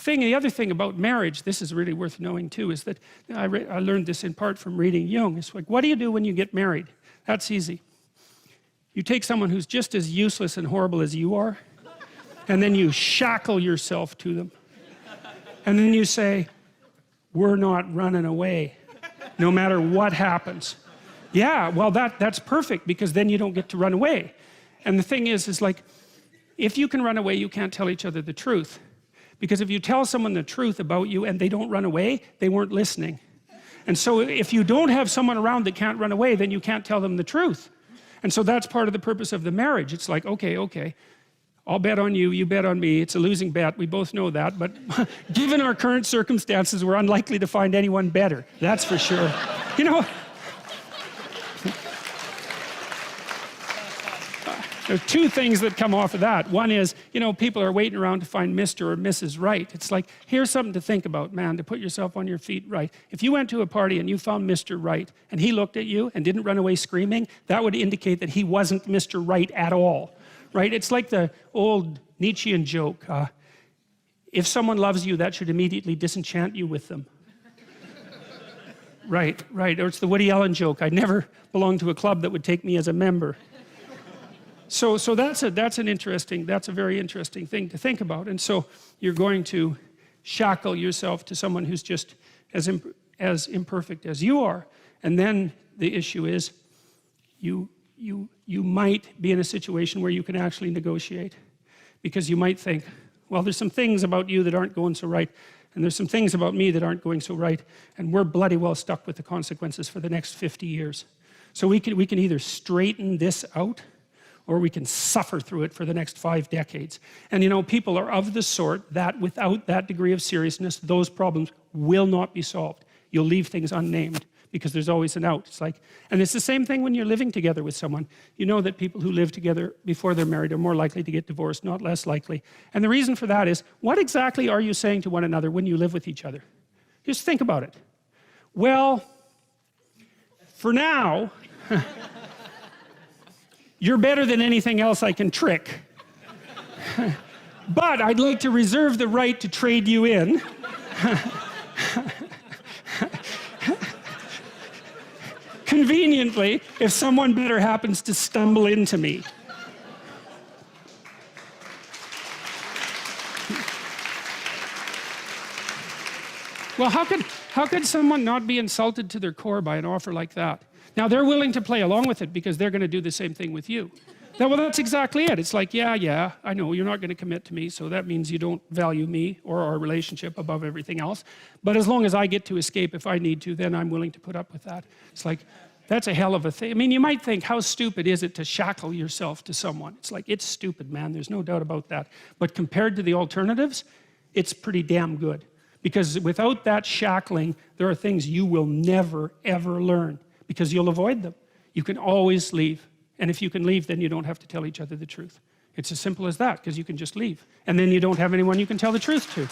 the other thing about marriage, this is really worth knowing too, is that I learned this in part from reading Jung. It's like, what do you do when you get married? That's easy. You take someone who's just as useless and horrible as you are, and then you shackle yourself to them. And then you say, we're not running away, no matter what happens. Yeah, well, that's perfect, because then you don't get to run away. And the thing is like, if you can run away, you can't tell each other the truth. Because if you tell someone the truth about you and they don't run away, they weren't listening. And so if you don't have someone around that can't run away, then you can't tell them the truth. And so that's part of the purpose of the marriage. It's like, okay, I'll bet on you, you bet on me. It's a losing bet, we both know that. But given our current circumstances, we're unlikely to find anyone better. That's for sure. You know, there's two things that come off of that. One is, you know, people are waiting around to find Mr. or Mrs. Right. It's like, here's something to think about, man, to put yourself on your feet right. If you went to a party and you found Mr. Right, and he looked at you and didn't run away screaming, that would indicate that he wasn't Mr. Right at all, right? It's like the old Nietzschean joke, if someone loves you, that should immediately disenchant you with them. Right, or it's the Woody Allen joke, I never belonged to a club that would take me as a member. So that's a very interesting thing to think about. And so you're going to shackle yourself to someone who's just as imperfect as you are. And then the issue is you might be in a situation where you can actually negotiate, because you might think, well, there's some things about you that aren't going so right, and there's some things about me that aren't going so right, and we're bloody well stuck with the consequences for the next 50 years. So we can either straighten this out, or we can suffer through it for the next 5 decades. And you know, people are of the sort that without that degree of seriousness, those problems will not be solved. You'll leave things unnamed, because there's always an out. It's like, and it's the same thing when you're living together with someone. You know that people who live together before they're married are more likely to get divorced, not less likely. And the reason for that is, what exactly are you saying to one another when you live with each other? Just think about it. Well, for now, you're better than anything else I can trick. But I'd like to reserve the right to trade you in. Conveniently, if someone better happens to stumble into me. Well, how could someone not be insulted to their core by an offer like that? Now, they're willing to play along with it because they're going to do the same thing with you. Now, well, that's exactly it. It's like, yeah, I know you're not going to commit to me, so that means you don't value me or our relationship above everything else. But as long as I get to escape if I need to, then I'm willing to put up with that. It's like, that's a hell of a thing. I mean, you might think, how stupid is it to shackle yourself to someone? It's like, it's stupid, man. There's no doubt about that. But compared to the alternatives, it's pretty damn good. Because without that shackling, there are things you will never, ever learn, because you'll avoid them. You can always leave. And if you can leave, then you don't have to tell each other the truth. It's as simple as that, because you can just leave. And then you don't have anyone you can tell the truth to.